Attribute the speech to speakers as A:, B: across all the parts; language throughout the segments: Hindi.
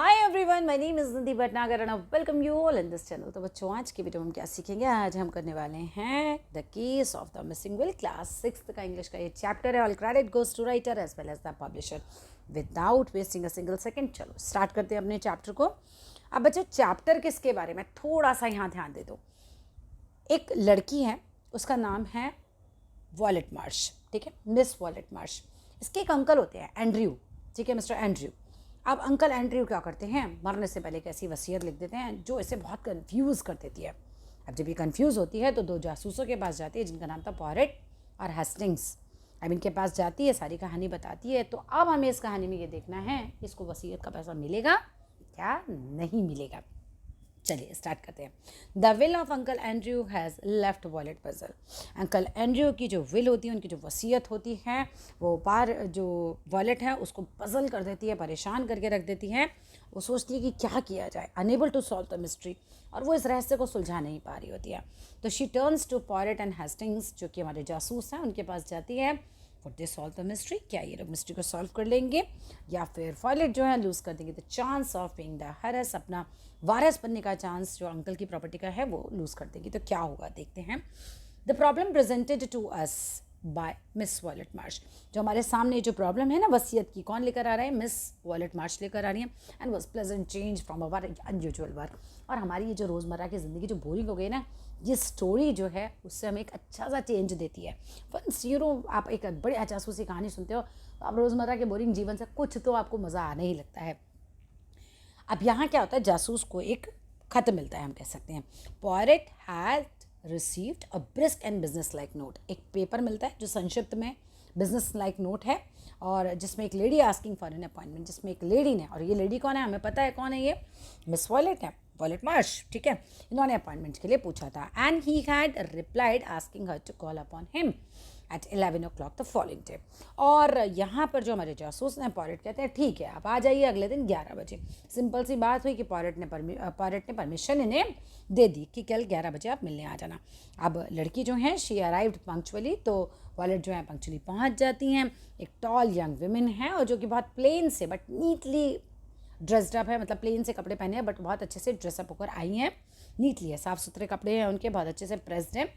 A: Hi everyone, my name is Nidhi Bhatnagar and welcome you all in this channel. तो बच्चों, आज की वीडियो में हम क्या सीखेंगे? आज हम करने वाले हैं the case of the missing will. Class 6 का इंग्लिश का ये चैप्टर है। All credit goes to writer as well as the publisher. Without wasting a single second चलो स्टार्ट करते हैं अपने चैप्टर को। अब बच्चों, चैप्टर किसके बारे में थोड़ा सा यहाँ ध्यान दे दो। एक लड़की है, उसका नाम है वॉलेट मार्श, ठीक है, मिस वॉलेट मार्श। इसके एक अंकल होते हैं एंड्रयू, ठीक है, मिस्टर एंड्रयू। अब अंकल एंड्रयू क्या करते हैं, मरने से पहले एक ऐसी वसीयत लिख देते हैं जो इसे बहुत कंफ्यूज कर देती है। अब जब ये कंफ्यूज होती है तो दो जासूसों के पास जाती है जिनका नाम था पॉरेट और हेस्टिंग्स। अब इनके पास जाती है, सारी कहानी बताती है। तो अब हमें इस कहानी में ये देखना है इसको वसीयत का पैसा मिलेगा क्या नहीं मिलेगा। चलिए स्टार्ट करते हैं। The will of uncle Andrew has left wallet puzzle. Uncle Andrew की जो विल होती है, उनकी जो वसीयत होती है, वो जो वॉलेट है उसको पजल कर देती है, परेशान करके रख देती है। वो सोचती है कि क्या किया जाए, unable to solve the mystery, और वो इस रहस्य को सुलझा नहीं पा रही होती है। तो she turns to Poirot and Hastings, जो कि हमारे जासूस हैं, उनके पास जाती है। Would they solve the mystery, क्या ये लोग मिस्ट्री को सॉल्व कर लेंगे या फिर वॉलेट जो है लूज़ कर देंगे। The chance of being the Heres, अपना वारस बनने का चांस जो अंकल की प्रॉपर्टी का है वो लूज़ कर देगी। तो क्या होगा देखते हैं। The problem presented to us by Miss Violet Marsh, जो हमारे सामने जो प्रॉब्लम है ना वसीयत की, कौन लेकर आ रहा है? मिस वॉलेट मार्श लेकर आ रही है। And was pleasant change from our unusual work, और हमारी ये जो रोज़मर्रा की ज़िंदगी जो बोरिंग हो गई ना, ये स्टोरी जो है उससे हमें एक अच्छा सा चेंज देती है। वंस आप एक बड़े जासूसी कहानी सुनते हो तो आप रोज़मर्रा के बोरिंग जीवन से कुछ तो आपको मज़ा आने ही लगता है। अब यहाँ क्या होता है, जासूस को एक खत मिलता है, हम कह सकते हैं। Poirot had received a brisk and business like note, एक पेपर मिलता है जो संक्षिप्त में बिजनेस लाइक नोट है, और जिसमें एक lady asking for an appointment, जिसमें एक लेडी ने, और ये लेडी कौन है हमें पता है कौन है, ये मिस वॉलेट है, वॉलेट मार्श, ठीक है। इन्होंने अपॉइंटमेंट के लिए पूछा था। And he had replied asking her to call upon him at 11 o'clock the following day. और यहाँ पर जो हमारे जासूस ने, पॉरेट कहते हैं ठीक है आप आ जाइए अगले दिन 11 बजे। सिंपल सी बात हुई कि पॉरेट ने परमिशन इन्हें दे दी कि कल 11 बजे आप मिलने आ जाना। अब लड़की जो है शी अराइव्ड पंक्चुअली, तो वॉलेट जो है पंक्चुअली पहुँच जाती हैं। एक टॉल यंग विमेन है, और जो कि बहुत प्लेन से बट नीटली ड्रेस्ड अप है, मतलब प्लेन से कपड़े पहने हैं बट बहुत अच्छे से ड्रेसअप होकर आई हैं। नीटली है, साफ़ सुथरे कपड़े हैं उनके, बहुत अच्छे से प्रेस्ड हैं।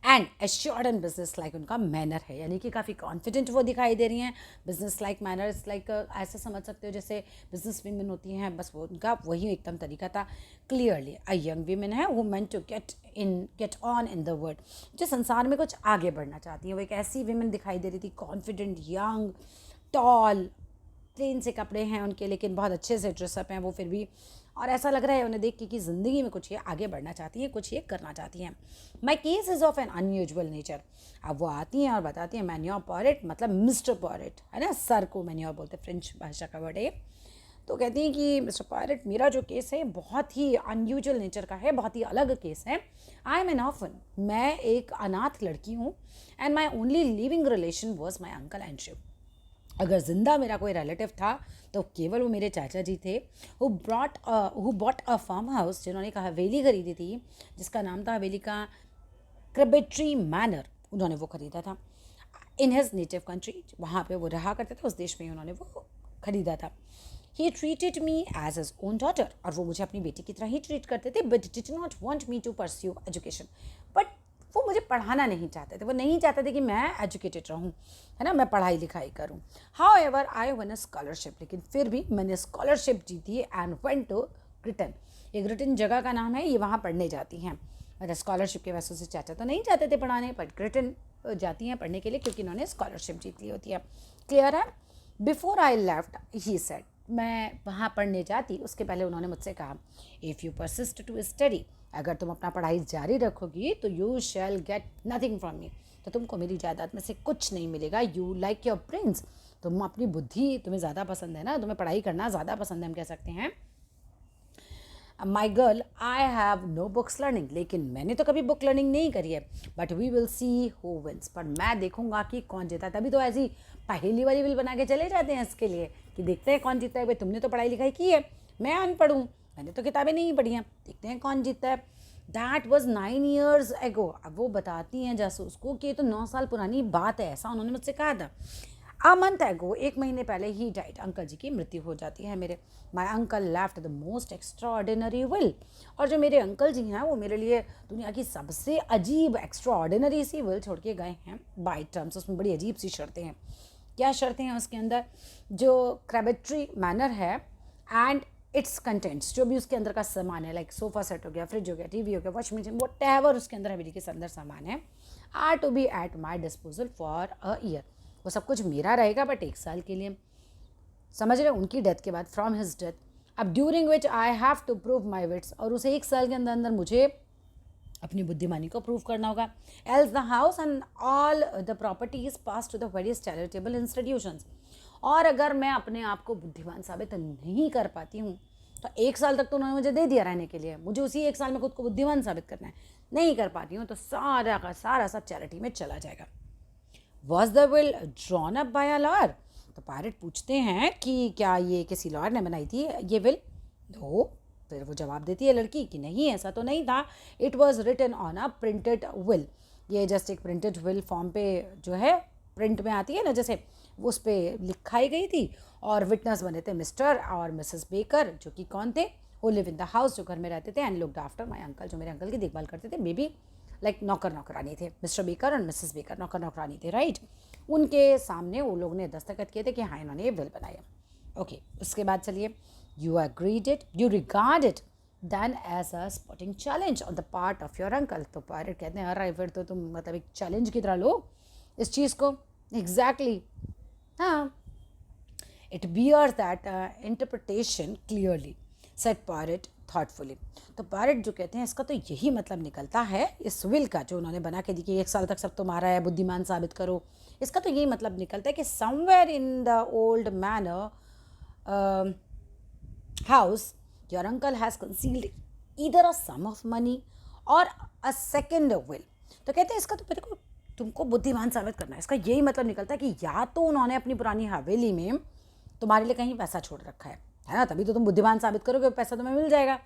A: And assured and business like उनका मैनर है, यानी कि काफ़ी कॉन्फिडेंट वो दिखाई दे रही हैं। बिजनेस लाइक मैनर इस लाइक ऐसा समझ सकते हो जैसे बिजनेस वीमेन होती हैं, बस वो उनका वही एकदम तरीका था। क्लियरली अ यंग वीमेन है who meant to get on in the world, जो संसार में कुछ आगे बढ़ना चाहती हैं। वो एक ऐसी वीमेन दिखाई दे रही थी, कॉन्फिडेंट, यंग, टॉल, प्लेन से कपड़े हैं उनके लेकिन बहुत अच्छे से ड्रेसअप हैं वो फिर भी, और ऐसा लग रहा है उन्हें देख के कि ज़िंदगी में कुछ ये आगे बढ़ना चाहती हैं, कुछ ये करना चाहती हैं। My case is of N unusual nature. अब वो आती हैं और बताती हैं मैन्योर पॉरेट, मतलब मिस्टर पॉरेट है ना, सर को मैन्योर बोलते हैं, फ्रेंच भाषा का वर्ड है। तो कहती हैं कि मिस्टर पॉरेट, मेरा जो केस है बहुत ही अनयूजुअल नेचर का है, बहुत ही अलग केस है। आई एम एन ऑर्फन, मैं एक अनाथ लड़की हूँ। And my only living relation was my uncle Andrew. अगर ज़िंदा मेरा कोई रिलेटिव था तो केवल वो मेरे चाचा जी थे। Who bought a farm house, जिन्होंने एक हवेली खरीदी थी जिसका नाम था हवेली का क्रेबेट्री मैनर, उन्होंने वो खरीदा था इन हिज नेटिव कंट्री, वहाँ पे वो रहा करते थे, उस देश में उन्होंने वो खरीदा था। He treated me as his own daughter, और वो मुझे अपनी बेटी की तरह ही ट्रीट करते थे, but did not want me to pursue education. But वो मुझे पढ़ाना नहीं चाहते थे, वो नहीं चाहते थे कि मैं एजुकेटेड रहूँ, है ना, मैं पढ़ाई लिखाई करूँ। How ever I one a scholarship, लेकिन फिर भी मैंने स्कॉलरशिप जीती एंड वेंट टू ग्रिटन। ये ग्रिटन जगह का नाम है, ये वहाँ पढ़ने जाती हैं। मतलब स्कॉलरशिप के वजह से चाचा तो नहीं चाहते थे पढ़ाने, बट ग्रिटन जाती हैं पढ़ने के लिए क्योंकि इन्होंने स्कॉलरशिप जीत ली होती है। क्लियर है? Before I left he said, मैं वहाँ पढ़ने जाती उसके पहले उन्होंने मुझसे कहा, if you persist to study, अगर तुम अपना पढ़ाई जारी रखोगी तो you shall get nothing from me, तो तुमको मेरी जायदाद में से कुछ नहीं मिलेगा। यू लाइक योर प्रिंस, तुम अपनी बुद्धि, तुम्हें ज़्यादा पसंद है ना, तुम्हें पढ़ाई करना ज़्यादा पसंद है, हम कह सकते हैं। My girl, I have no books learning, लेकिन मैंने तो कभी बुक लर्निंग नहीं करी है। But we will see who wins, पर मैं देखूंगा कि कौन जीता है। तभी तो ऐसी पहेली वाली विल बना के चले जाते हैं इसके लिए कि देखते हैं कौन जीतता है। भाई तुमने तो पढ़ाई लिखाई की है, मैं अनपढ़ हूँ, मैंने तो किताबें नहीं पढ़ी हैं, देखते हैं कौन जीतता है। That was 9 years ago। अब वो बताती हैं जासूस को कि ये तो 9 साल पुरानी बात है, ऐसा उन्होंने मुझसे कहा था। अ मंथ एगो, 1 महीने पहले ही डाइड, अंकल जी की मृत्यु हो जाती है मेरे। My uncle left the most extraordinary will, और जो मेरे अंकल जी हैं वो मेरे लिए दुनिया की सबसे अजीब एक्स्ट्राऑर्डिनरी सी विल छोड़ के गए हैं बाय टर्म्स। उसमें बड़ी अजीब सी शर्तें हैं। क्या शर्तें हैं उसके अंदर? जो क्रेबेट्री मैनर है एंड इट्स कंटेंट्स, जो भी उसके अंदर का सामान है, लाइक सोफा सेट हो गया, फ्रिज हो गया, टीवी हो गया, वॉशिंग मशीन, वट एवर उसके अंदर हवेली के अंदर सामान है, are to be at my disposal for a year. वो सब कुछ मेरा रहेगा बट 1 साल के लिए, समझ रहे, उनकी डेथ के बाद, फ्रॉम हिज डेथ। अब during which I have to prove my wits, और उसे 1 साल के अंदर अंदर मुझे अपनी बुद्धिमानी को प्रूव करना होगा। Else the house and all the properties pass to the various charitable institutions, और अगर मैं अपने आप को बुद्धिमान साबित नहीं कर पाती हूँ तो 1 साल तक तो उन्होंने मुझे दे दिया रहने के लिए, मुझे उसी 1 साल में खुद को बुद्धिमान साबित करना है, नहीं कर पाती हूँ तो सारा का सारा सब चैरिटी में चला जाएगा। Was the will drawn up by a lawyer, तो पायरेट पूछते हैं कि क्या ये किसी लॉयर ने बनाई थी ये विल? नो। फिर वो जवाब देती है लड़की कि नहीं, ऐसा तो नहीं था। It was written on a printed will, ये जस्ट एक प्रिंटेड विल फॉर्म पे जो है प्रिंट में आती है ना, जैसे उस पर लिखाई गई थी, और विटनेस बने थे मिस्टर और मिसेस बेकर, जो कि कौन थे? वो लिव इन द हाउस, जो घर में रहते थे, and looked after my uncle, जो मेरे अंकल की देखभाल करते थे, मे बी लाइक नौकर नौकरानी थे। मिस्टर बेकर और मिसेस बेकर नौकर नौकरानी थे, राइट। उनके सामने वो लोग ने दस्तखत किए थे कि हाँ इन्होंने ये विल बनाया। ओके, उसके बाद चलिए, you agreed it, you regard it then as a sporting challenge on the part of your uncle. तो पायरेट कहते हैं अरे फिर तो तुम मतलब एक चैलेंज की तरह लो इस चीज़ को। एग्जैक्टली, हाँ। It bears that interpretation clearly, said Poirot thoughtfully. तो पायरेट जो कहते हैं इसका तो यही मतलब निकलता है इस विल का, जो उन्होंने बना के दी कि 1 साल तक सब तुम्हारा है, बुद्धिमान साबित करो, इसका तो यही मतलब निकलता है कि somewhere in the old manner house, your uncle has concealed either a sum of money or a second will. तो कहते हैं इसका तो मेरे को तुमको बुद्धिमान साबित करना है, इसका यही मतलब निकलता है कि या तो उन्होंने अपनी पुरानी हवेली में तुम्हारे लिए कहीं पैसा छोड़ रखा है ना, तभी तो तुम बुद्धिमान साबित करोगे, पैसा तुम्हें मिल जाएगा,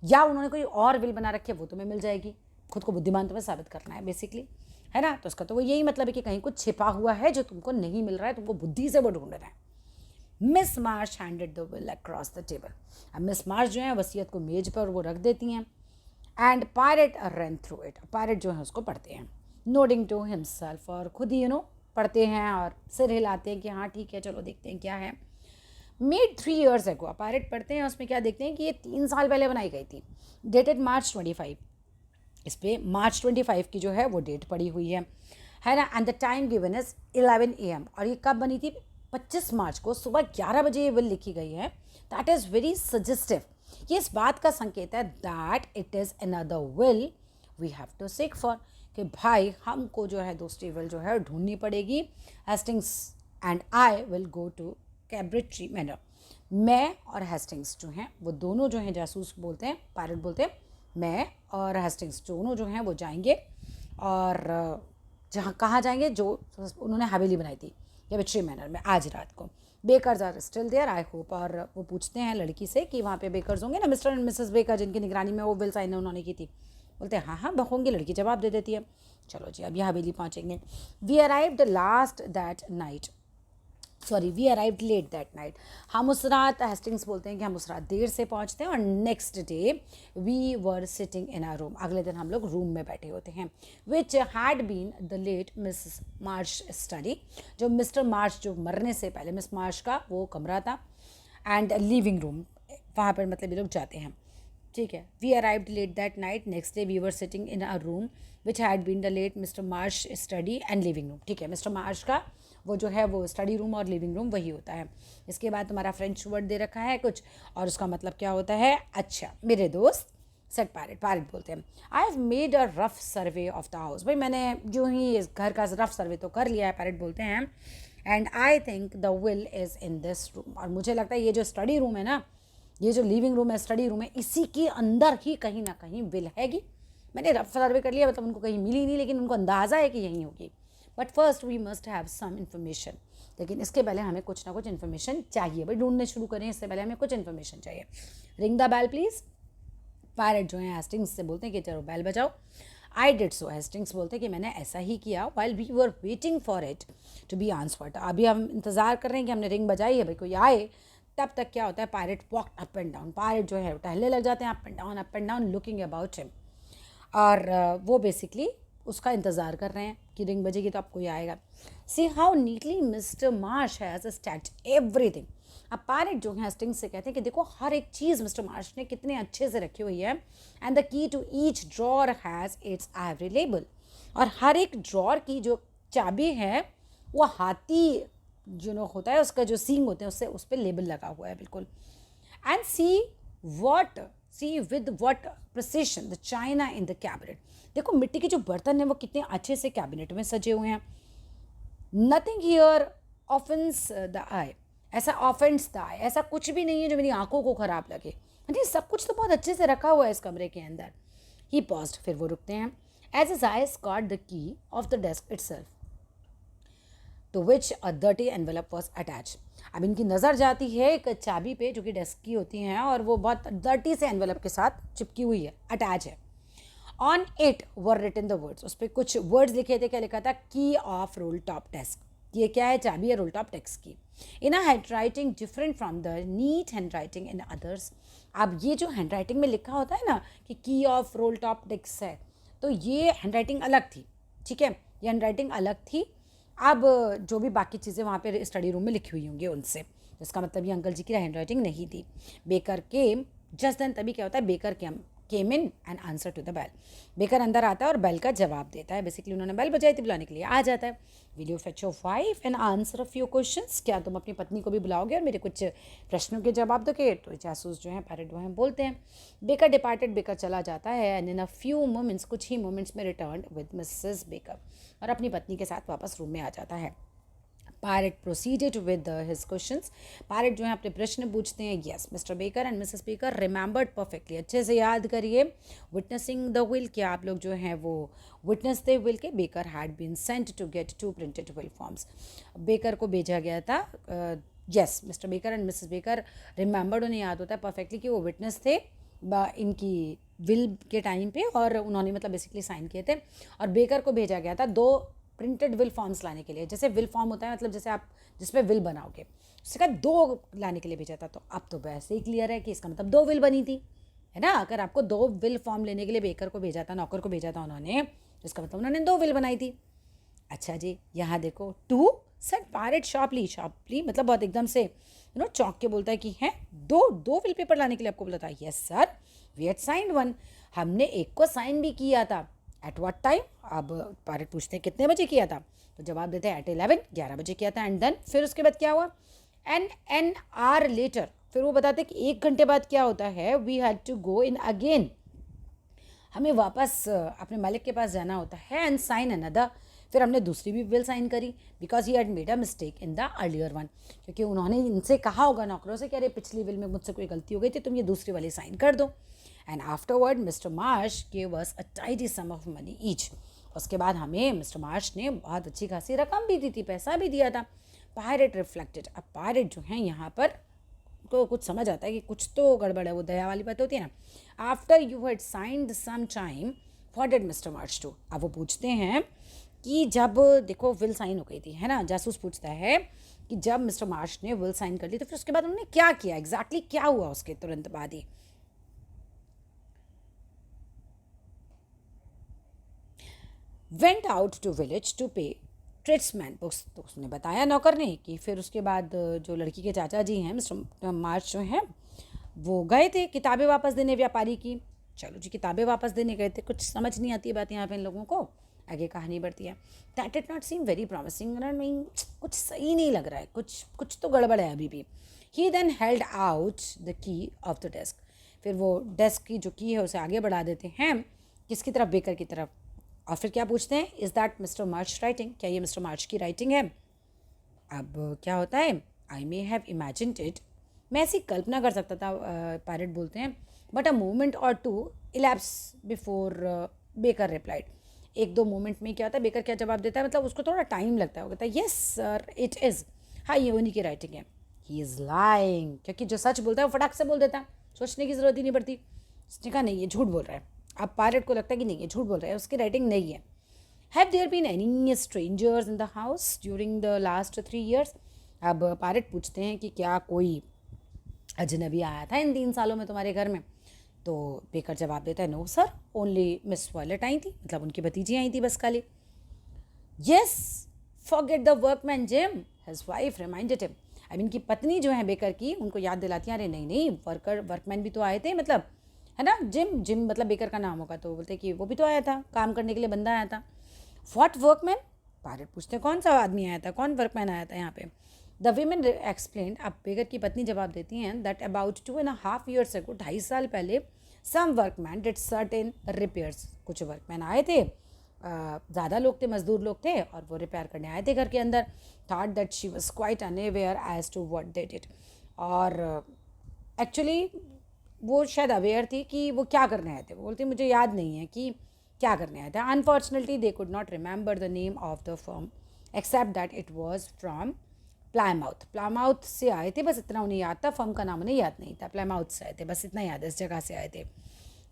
A: या उन्होंने कोई और विल बना रखी है वो तुम्हें मिल जाएगी। खुद को बुद्धिमान तुम्हें साबित करना है बेसिकली, है ना। तो इसका तो वो यही मतलब है कि कहीं कुछ छिपा हुआ है जो तुमको नहीं मिल रहा है, तुमको बुद्धि से वो ढूंढना है। Miss Marsh handed the will across the table. अब मिस मार्श जो है वसीयत को मेज पर वो रख देती हैं, and pirate run through it, pirate जो है उसको पढ़ते हैं, नोडिंग टू हिमसेल्फ, और खुद ही पढ़ते हैं और सिर हिलाते हैं कि हाँ ठीक है चलो देखते हैं क्या है। मेड 3 years ago, पायरेट पढ़ते हैं उसमें क्या देखते हैं कि ये 3 साल पहले बनाई गई थी, डेटेड March 25, इस पर March 25 की जो है वो डेट पड़ी हुई है ना। And the time given is 11 AM, और ये कब बनी थी? 25 मार्च को सुबह 11 बजे ये विल लिखी गई है। दैट इज़ वेरी सजेस्टिव, ये इस बात का संकेत है that it is another will we have to seek for, कि भाई हमको जो है दूसरी विल जो है ढूंढनी पड़ेगी। Hastings and I will go to Crabtree Manor, मैं और हेस्टिंग्स जो हैं वो दोनों जो हैं जासूस बोलते हैं, पायरेट बोलते हैं, मैं और हेस्टिंग्स दोनों जो हैं वो जाएंगे, और जहाँ कहाँ जाएंगे? जो उन्होंने हवेली बनाई थी कैब्रेट्री मैनर में आज रात को। Bakers are still there I hope, और वो पूछते हैं लड़की से कि वहाँ पे बेकर्स होंगे ना, मिस्टर एंड मिसेस बेकर, जिनकी निगरानी में वो विल साइन उन्होंने की थी। बोलते हैं हाँ हाँ होंगे, लड़की जवाब दे देती है। चलो जी अब ये हवेली पहुँचेंगे। We arrived last that night, sorry we arrived late that night, हम उस रात, हेस्टिंग्स बोलते हैं कि हम उस रात देर से पहुंचते हैं, और next day we were sitting in our room, अगले दिन हम लोग रूम में बैठे होते हैं, which had been the late Miss Marsh study, जो मिस्टर मार्श जो मरने से पहले मिस मार्श का वो कमरा था, एंड लिविंग रूम, वहाँ पर मतलब ये लोग जाते हैं, ठीक है। We arrived late that night, next day we were sitting in our room which had been the late Mr Marsh study and living room, ठीक है। मिस्टर मार्श का वो जो है वो स्टडी रूम और लिविंग रूम वही होता है। इसके बाद तुम्हारा फ्रेंच वर्ड दे रखा है कुछ, और उसका मतलब क्या होता है? अच्छा मेरे दोस्त, सेट पायरेट, पायरेट बोलते हैं I have made a rough survey of the house, भाई मैंने जो ही इस घर का रफ सर्वे तो कर लिया है, पायरेट बोलते हैं, and I think the will is in this room, और मुझे लगता है ये जो स्टडी रूम है ना, ये जो लिविंग रूम है, स्टडी रूम है, इसी के अंदर ही कहीं ना कहीं विल हैगी। मैंने रफ सर्वे कर लिया, मतलब उनको कहीं मिली नहीं, लेकिन उनको अंदाज़ा है कि यहीं होगी। But first we must have some information, लेकिन इसके पहले हमें कुछ ना कुछ इन्फॉर्मेशन चाहिए, भाई ढूंढने शुरू करें इससे पहले हमें कुछ इन्फॉर्मेशन चाहिए। Ring the bell please, Poirot जो है हेस्टिंग्स से बोलते हैं कि चलो बेल बजाओ। आई डिड सो, हेस्टिंग्स बोलते हैं कि मैंने ऐसा ही किया, while we were waiting for it to be answered. अभी हम इंतज़ार कर रहे हैं कि हमने रिंग बजाई है, भाई कोई आए, तब तक क्या होता है, pirate walk up and down, pirate जो है टहलने लग जाते हैं up and down looking about him. और वो बेसिकली उसका इंतज़ार कर रहे हैं कि रिंग बजेगी तो अब कोई आएगा। See how neatly mister Marsh has stacked everything. अब पायरेट जो है हेस्टिंग्स से कहते हैं कि देखो हर एक चीज़ मिस्टर मार्श ने कितने अच्छे से रखी हुई है। And the key to each drawer has its every label, और हर एक ड्रॉर की जो चाबी है वो हाथी जो होता है उसका जो सींग होते हैं उससे उस पर लेबल लगा हुआ है बिल्कुल। And see with what precision the china in the cabinet. देखो मिट्टी के जो बर्तन हैं वो कितने अच्छे से कैबिनेट में सजे हुए हैं। नथिंग हियर ऑफेंस द आई, ऐसा ऑफेंस द आई, ऐसा कुछ भी नहीं है जो मेरी आंखों को खराब लगे। नहीं, सब कुछ तो बहुत अच्छे से रखा हुआ है इस कमरे के अंदर। ही पॉज्ड, फिर वो रुकते हैं। As his eyes caught the key of the desk itself to which a dirty envelope was attach. अब इनकी नज़र जाती है एक चाबी पे जो कि डेस्क की होती हैं और वो बहुत डर्टी से एनवेलप के साथ चिपकी हुई है, अटैच है। On it were written the words, उस पर कुछ वर्ड्स लिखे थे। क्या लिखा था? की ऑफ रोल टॉप डेस्क। ये क्या है? चाबी है रोल टॉप डेस्क की। In a handwriting different from the neat handwriting in others. अब ये जो हैंड राइटिंग में लिखा होता है ना कि की ऑफ रोल टॉप डेस्क है, तो ये हैंड राइटिंग अलग थी, ठीक है, ये हैंड राइटिंग अलग थी। अब जो भी बाकी चीज़ें वहाँ पे स्टडी रूम में लिखी हुई होंगी उनसे, इसका मतलब ये अंकल जी की हैंड राइटिंग नहीं थी। बेकर केम जस्ट देन, तभी क्या होता है, Baker came in and answer to the bell. Baker अंदर आता है और बेल का जवाब देता है। बेसिकली उन्होंने बेल बजाई थी, बुलाने के लिए आ जाता है। Will you fetch your wife and answer a few questions, क्या तुम अपनी पत्नी को भी बुलाओगे और मेरे कुछ प्रश्नों के जवाब दोगे? तो जासूस जो है पैरेट वो हैं बोलते हैं। बेकर डिपार्टेड, बेकर चला जाता है। And in a few moments, कुछ ही मोमेंट्स में रिटर्न विद मिसेस बेकर, और अपनी पत्नी के साथ वापस रूम में आ जाता है। Poirot proceeded with his questions. पायरेट जो है अपने प्रश्न पूछते हैं। Yes Mr Baker and Mrs Baker remembered perfectly, अच्छे से याद करिए। विटनेसिंग द विल, क्या आप लोग जो हैं वो विटनेस थे विल के? Baker had been sent to get 2 printed will forms, Baker को भेजा गया था। Yes Mr Baker and Mrs Baker remembered, उन्हें याद होता है परफेक्टली कि वो विटनेस थे इनकी विल के टाइम पे, और उन्होंने मतलब बेसिकली साइन किए थे। और बेकर को भेजा गया था 2 प्रिंटेड विल फॉर्म्स लाने के लिए। जैसे विल फॉर्म होता है मतलब जैसे आप जिसपे विल बनाओगे, उससे कहा 2 लाने के लिए भेजा था। तो अब तो वैसे ही क्लियर है कि इसका मतलब 2 विल बनी थी, है ना। अगर आपको 2 विल फॉर्म लेने के लिए बेकर को भेजा था, नौकर को भेजा था उन्होंने, तो इसका मतलब उन्होंने 2 विल बनाई थी। अच्छा जी, यहाँ देखो 2 सेड पायरेट शार्पली मतलब बहुत एकदम से चौंक के बोलता है कि हैं 2 विल पेपर लाने के लिए आपको बोला था? Yes sir, we had signed 1, हमने एक को साइन भी किया था। At what time? अब पायरेट पूछते हैं कितने बजे किया था, तो जवाब देते हैं एट 11 बजे किया था। एंड देन फिर उसके बाद क्या हुआ? एन आवर लेटर, फिर वो बताते हैं कि 1 घंटे बाद क्या होता है? We had to go in again, हमें वापस अपने मालिक के पास जाना होता है। एंड साइन अनदर, फिर हमने दूसरी भी विल साइन करी because he had made a mistake in the earlier one, क्योंकि उन्होंने इनसे कहा होगा नौकरों से कि अरे पिछली विल में मुझसे कोई गलती हो गई थी, तुम ये दूसरी वाली साइन कर दो। And afterward Mr Marsh gave us a tidy sum of money each, उसके बाद हमें मिस्टर मार्श ने बहुत अच्छी खासी रकम भी दी थी, पैसा भी दिया था। पायरेट रिफ्लेक्टेड, अब पायरेट जो है यहाँ पर को कुछ समझ आता है कि कुछ तो गड़बड़ है, वो दया वाली बात होती है ना। After you had signed some time what did Mr Marsh do? अब वो पूछते हैं कि जब देखो विल साइन हो गई थी, है ना, जासूस पूछता है कि जब मिस्टर मार्श ने विल साइन कर ली तो फिर उसके बाद उन्होंने क्या किया, एग्जैक्टली क्या हुआ उसके तुरंत बाद ही? Went out to village to pay tradesman books, तो उसने बताया नौकर ने कि फिर उसके बाद जो लड़की के चाचा जी हैं मिस्टर मार्च जो हैं वो गए थे किताबें वापस देने व्यापारी की। चलो जी, किताबें वापस देने गए थे, कुछ समझ नहीं आती है बात यहाँ पे इन लोगों को। आगे कहानी बढ़ती है। That did not seem very promising, mean कुछ सही नहीं लग रहा है, कुछ तो गड़बड़ है अभी भी। He then held out the key of the desk, फिर वो डेस्क की जो की है उसे आगे बढ़ा देते हैं, किसकी तरफ? बेकर की तरफ। और फिर क्या पूछते हैं? Is that mister March writing, क्या ये मिस्टर मार्च की राइटिंग है? अब क्या होता है? आई मे हैव इमेजिन्ड इट, मैं ऐसी कल्पना कर सकता था, पायरेट बोलते हैं। बट अ मोमेंट और 2 elapse before baker replied, 1-2 moment में क्या होता है, बेकर क्या जवाब देता है, मतलब उसको थोड़ा टाइम लगता है। वो कहता है यस सर इट इज़, हाँ ये उन्हीं की राइटिंग है। ही इज़ लाइंग, क्योंकि जो सच बोलता है वो फटाक से बोल देता है, सोचने की ज़रूरत ही नहीं पड़ती। उसने कहा नहीं ये झूठ बोल रहा है। अब पायलट को लगता है कि नहीं, ये झूठ बोल रहा है, उसकी राइटिंग नहीं है. Have there been any strangers in the house during the last 3 years? अब पायलट पूछते हैं कि क्या कोई अजनबी आया था इन 3 सालों में तुम्हारे घर में? तो बेकर जवाब देता है, no sir, only miss Violet आई थी, मतलब उनकी भतीजी आई थी बस खाली. Yes, forget the workman Jim, his wife reminded him. अब इनकी पत्नी जो है बेकर की, उनको याद दिलाती है, अरे नहीं नहीं, वर्कमैन भी तो आए थे, मतलब है ना, जिम जिम मतलब बेकर का नाम होगा, तो बोलते कि वो भी तो आया था, काम करने के लिए बंदा आया था. What workman? पायलट पूछते हैं, कौन सा आदमी आया था, कौन वर्कमैन आया था यहाँ पे? द वीमेन एक्सप्लेन, अब बेकर की पत्नी जवाब देती हैं, दैट अबाउट 2.5 years ago, 2.5 साल पहले, सम वर्कमैन डिड सर्टेन रिपेयर्स, कुछ वर्कमैन आए थे, ज़्यादा लोग थे, मजदूर लोग थे, और वो रिपेयर करने आए थे घर के अंदर. Thought that she was quite unaware as to what they did, और एक्चुअली वो शायद अवेयर थी कि वो क्या करने आए थे. वो बोलती मुझे याद नहीं है कि क्या करने आए थे. Unfortunately they could not remember the name of the firm except that it was from Plymouth. Plymouth से आए थे, बस इतना उन्हें याद था, फर्म का नाम उन्हें याद नहीं था. प्लायमाउथ से आए थे, बस इतना याद है, इस जगह से आए थे.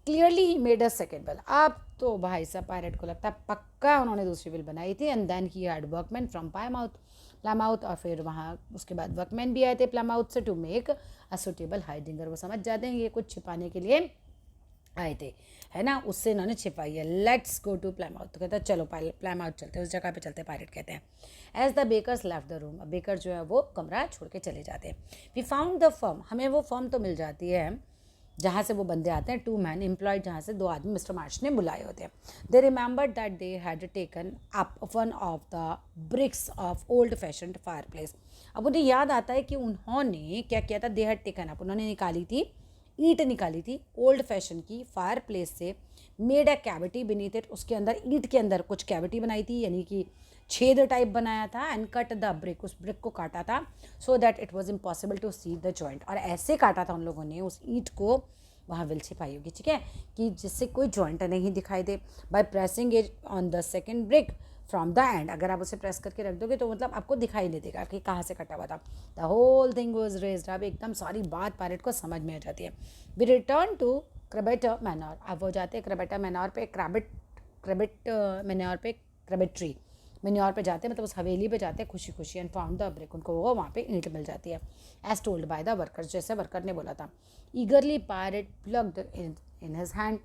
A: Clearly he made a second will. अब तो भाई साहब पायलट को लगता है पक्का उन्होंने दूसरी विल बनाई थी. And then he had workman from Plymouth, और फिर वहाँ उसके बाद वर्कमैन भी आए थे प्लायमाउथ से to make a suitable hiding. और वो समझ जाते हैं ये कुछ छिपाने के लिए आए थे, है ना, उससे इन्होंने छिपाई है. Let's go to Plymouth. तो कहता है चलो प्लायमाउथ चलते हैं, उस जगह पे चलते हैं, पायलट कहते हैं. As the Bakers left the room, अब बेकर जो है वो कमरा छोड़ के चले जाते हैं. वी फाउंड द फर्म, हमें वो फर्म तो मिल जाती है जहाँ से वो बंदे आते हैं, 2 men एम्प्लॉयड, जहाँ से 2 आदमी मिस्टर मार्च ने बुलाए होते हैं. They remembered that they had taken up one of the bricks of old fashioned fireplace. अब उन्हें याद आता है कि उन्होंने क्या किया था. दे हैड टेकन अप, उन्होंने निकाली थी, ईंट निकाली थी ओल्ड फैशन की फायर प्लेस से. Made a cavity beneath it, उसके अंदर ईंट के अंदर कुछ कैविटी बनाई थी, यानी कि छेद टाइप बनाया था. एंड कट द ब्रिक, उस ब्रिक को काटा था, so that it was impossible to see the joint. और ऐसे काटा था उन लोगों ने उस ईंट को, वहाँ विल छिपाई होगी, ठीक है, कि जिससे कोई जॉइंट नहीं दिखाई दे. By pressing it on the second brick from the end, अगर आप उसे प्रेस करके रख दोगे तो मतलब आपको दिखाई नहीं देगा कि कहाँ से कटा हुआ था. The whole thing was raised. अब एकदम सारी बात पायलट को समझ में आ जाती है. वी रिटर्न टू क्रैबेटर मैनर, अब वो जाते हैं क्रैबेटर मैनर पे, क्रैबेट मैनर पे, क्रैबेट्री मैन्योर पे जाते हैं, मतलब उस हवेली पे जाते हैं खुशी खुशी. एंड फाउंड द ब्रिक, उनको वो वहाँ पे ईंट मिल जाती है, as told by the workers, जैसे वर्कर ने बोला था. Eagerly Poirot plugged in his hand,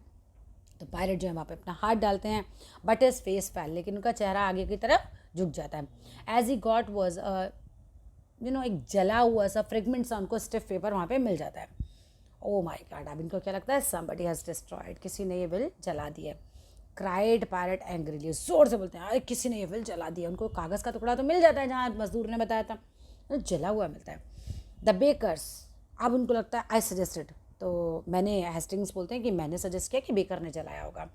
A: तो पायलट जो है वहाँ पे अपना हाथ डालते हैं, बट इज फेस फैल, लेकिन उनका चेहरा आगे की तरफ झुक जाता है. एज ही गॉट वॉज एक जला हुआ सा फ्रेगमेंट सा उनको स्टिफ पेपर वहाँ पे मिल जाता है. ओ माय गॉड, अब इनको क्या लगता है, समबडी हैज़ डिस्ट्रॉयड, किसी ने ये विल जला दिया. क्राइड पायलट एंग्रीली, जोर से बोलते हैं, अरे किसी ने ये विल जला दिया. उनको कागज़ का टुकड़ा तो मिल जाता है जहाँ मजदूर ने बताया था, तो जला हुआ मिलता है. द बेकर्स, अब उनको लगता है आई सजेस्टेड, तो मैंने, हेस्टिंग्स बोलते हैं कि मैंने सजेस्ट किया कि बेकर ने जलाया होगा.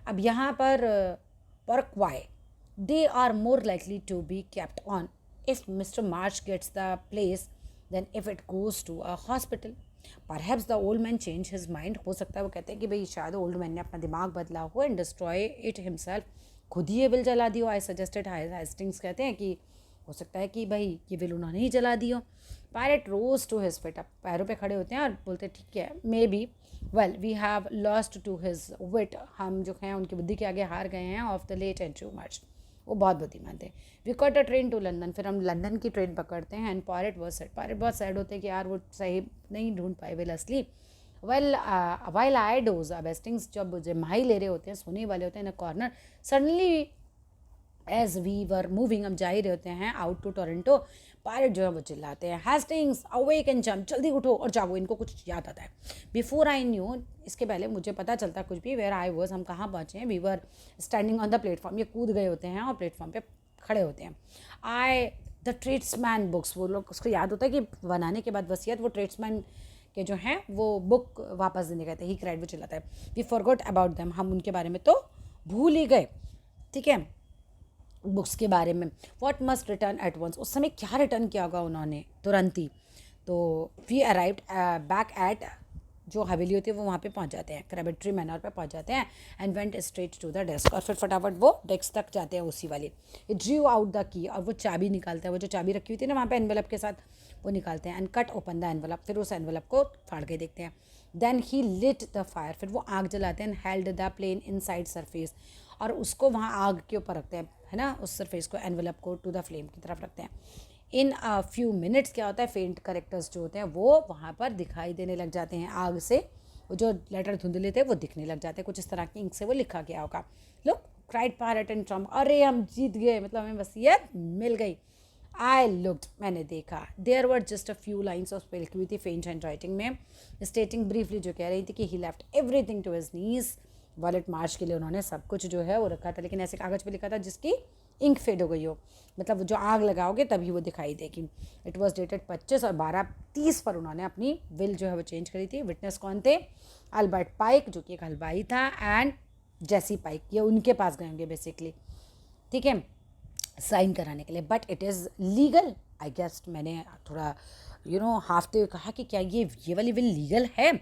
A: अब यहाँ पर क्वाई, they are more likely to be kept on if mister March gets the place than if it goes to a hospital. Perhaps the old man change his mind, हो सकता है वो कहते हैं कि भाई शायद ओल्ड मैन ने अपना दिमाग बदला हो एंड डिस्ट्रॉय इट हिमसेल्फ, खुद ही ये विल जला दी हो. आई सजेस्टेड, हेस्टिंग्स कहते हैं कि हो सकता है कि भाई ये विल उन्होंने ही जला दी हो. Poirot rose to his feet, अब पैरों पे खड़े होते हैं और बोलते ठीक है, maybe, well we have lost to his wit, हम जो हैं उनकी बुद्धि के आगे हार गए हैं. Of the late and too much, वो बहुत बुद्धिमान थे. We caught a train to London, फिर हम लंदन की ट्रेन पकड़ते हैं. एंड पायलट बहुत सैड, पायलट बहुत सैड होते हैं कि यार वो सही नहीं ढूंढ पाए विल असली. वाइल आई डोज, अब हेस्टिंग्स जब जमाई ले रहे होते हैं, सोने वाले होते हैं in a corner, suddenly as we were moving, हम जा ही रहे होते हैं आउट टू टोरंटो. पायलट जो है वो चिल्लाते हैं, हेस्टिंग्स अवेक एंड जंप, जल्दी उठो और जागो, इनको कुछ याद आता है. बिफोर आई न्यू, इसके पहले मुझे पता चलता कुछ भी, वेयर आई वॉज, हम कहाँ पहुँचे हैं. We were standing on the platform, ये कूद गए होते हैं और प्लेटफॉर्म पे खड़े होते हैं. आई द ट्रेड्समैन बुक्स, वो लोग, उसको याद होता है कि बनाने के बाद वसीयत वो ट्रेड्समैन के जो हैं वो बुक वापस देने गए थे. ही क्राइड, वो चिल्लाता है. वी फॉरगॉट अबाउट देम, हम उनके बारे में तो भूल ही गए, ठीक है, बुक्स के बारे में. What must return at once, उस समय क्या रिटर्न किया होगा उन्होंने तुरंत ही. तो वी अराइव्ड बैक एट जो हवेली होती है वो वहाँ पे पहुँच जाते हैं, क्रैबेट्री मैनर पे पहुँच जाते हैं and went straight to the desk, और फिर फटाफट वो डेस्क तक जाते हैं उसी वाली। इट ड्रू आउट द की, और वो चाबी निकालता है, वो जो चाबी रखी हुई थी ना वहाँ पे एनवेलप के साथ, वो निकालते हैं and cut open the envelope, फिर उस एनवेलप को फाड़ के देखते हैं। Then he lit the fire, फिर वो आग जलाते हैं and held the plain inside surface, और उसको वहाँ आग के ऊपर रखते हैं, है ना, उस सरफेस को, एनवेलप को टू द फ्लेम की तरफ रखते हैं। इन अ फ्यू मिनट्स क्या होता है, फेंट करेक्टर्स जो होते हैं वो वहाँ पर दिखाई देने लग जाते हैं आग से, वो जो लेटर धुंधले थे वो दिखने लग जाते हैं, कुछ इस तरह की इंक से वो लिखा गया होगा। Look cried pirate and Trump, अरे हम जीत गए, मतलब हमें वसीयत मिल गई। आई लुक्ड, मैंने देखा, there were just a few lines of लिखी हुई थी फेंट हैंड राइटिंग में, स्टेटिंग ब्रीफली, जो कह रही थी कि he left everything to his niece, Violet March के लिए उन्होंने सब कुछ जो है वो रखा था, लेकिन ऐसे कागज़ पे लिखा था जिसकी इंक फेड हो गई हो, मतलब जो आग लगाओगे तभी वो दिखाई देगी। इट वॉज डेटेड 25 और 12:30 पर उन्होंने अपनी विल जो है वो चेंज करी थी। विटनेस कौन थे, अल्बर्ट पाइक जो कि एक हलवाई था, एंड जेसी पाइक, ये उनके पास गए होंगे बेसिकली, ठीक है, साइन कराने के लिए। But it is legal, I guess, मैंने थोड़ा हाफते हुए कहा कि क्या ये वाली विल लीगल है।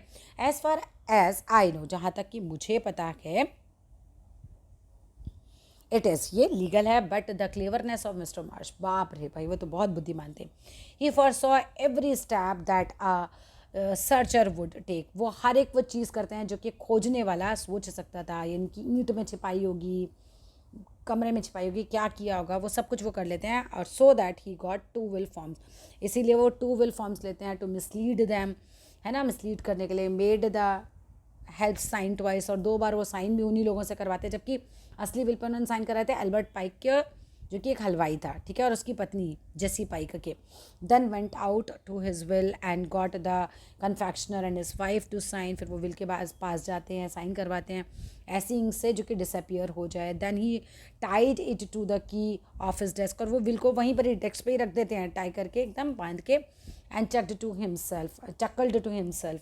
A: As far as I know, जहाँ तक कि मुझे पता है, इट इज़, ये लीगल है। But the cleverness of mister Marsh, बाप रे भाई वो तो बहुत बुद्धिमान थे। He foresaw every step that searcher would take, वो हर एक वो चीज़ करते हैं जो कि खोजने वाला सोच सकता था, इनकी ईंट में छिपाई होगी, कमरे में छिपाई होगी, क्या किया होगा, वो सब कुछ वो कर लेते हैं। और so that he got 2 will forms, इसीलिए वो 2 विल फॉर्म्स लेते हैं टू मिसलीड दैम, है ना, मिसलीड करने के लिए। Made the help sign twice, और 2 बार वो साइन भी उन्हीं लोगों से करवाते, जबकि असली विल पर उन्होंने साइन कराए थे एल्बर्ट पाइक के, जो कि एक हलवाई था, ठीक है, और उसकी पत्नी जेसी पाइक के। Then went out to his will and got the confectioner and his wife to sign, फिर वो विल के पास जाते हैं, साइन करवाते हैं ऐसी इंक से जो कि डिसअपियर हो जाए। Then he tied it to the key of his desk, और वो विल को वहीं पर ही डेस्क पे ही रख देते हैं टाई करके, एकदम बांध के। And chuckled to himself,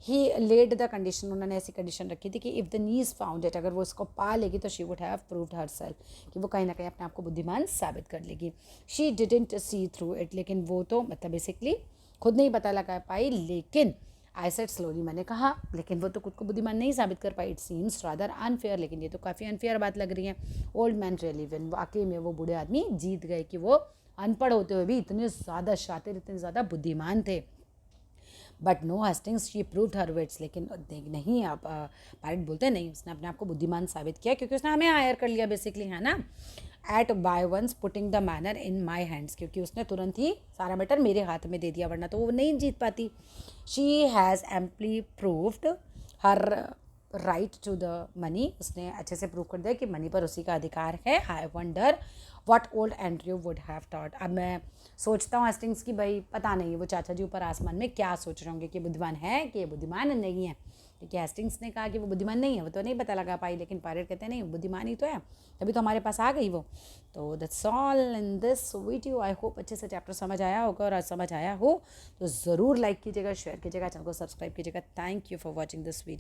A: he laid the condition, उन्होंने ऐसी कंडीशन रखी थी कि if the niece found it, अगर वो इसको पा लेगी तो she would have proved herself, कि वो कहीं ना कहीं अपने आप को बुद्धिमान साबित कर लेगी। She didn't see through it, लेकिन वो तो मतलब बेसिकली खुद नहीं पता लगा पाई, लेकिन आई सेड स्लोली, मैंने कहा, लेकिन वो तो खुद को बुद्धिमान नहीं साबित कर पाई। इट सीम्स रादर अनफेयर, लेकिन ये तो काफ़ी अनफेयर बात लग रही है। ओल्ड मैन रियली विन, वाकई में वो बूढ़े आदमी जीत गए कि वो अनपढ़ होते हुए भी इतने ज़्यादा शातिर, इतने ज़्यादा बुद्धिमान थे। But no Hastings, she proved her wits, लेकिन नहीं, आप पायरेट बोलते नहीं, उसने अपने आप को बुद्धिमान साबित किया क्योंकि उसने हमें हायर कर लिया बेसिकली, है ना। At by once putting the manor in my hands, क्योंकि उसने तुरंत ही सारा मैटर मेरे हाथ में दे दिया, वरना तो वो नहीं जीत पाती। She has amply proved her right to the money, उसने अच्छे से प्रूव कर दिया कि मनी पर उसी का अधिकार है। I wonder what old Andrew would have thought, अब मैं सोचता हूँ हेस्टिंग्स की, भाई पता नहीं वो चाचा जी ऊपर आसमान में क्या सोच रहे होंगे कि बुद्धिमान है कि ये बुद्धिमान नहीं है, क्योंकि हेस्टिंग्स ने कहा कि वो बुद्धिमान नहीं है, वो तो नहीं पता लगा पाई, लेकिन पायरेट कहते हैं नहीं बुद्धिमान ही तो है, तभी तो हमारे पास आ गई वो। तो that's all in this video. I hope अच्छे से चैप्टर समझ आया होगा, और समझ आया हो तो ज़रूर लाइक कीजिएगा, शेयर कीजिएगा, चैनल को सब्सक्राइब कीजिएगा। Thank you for watching this video.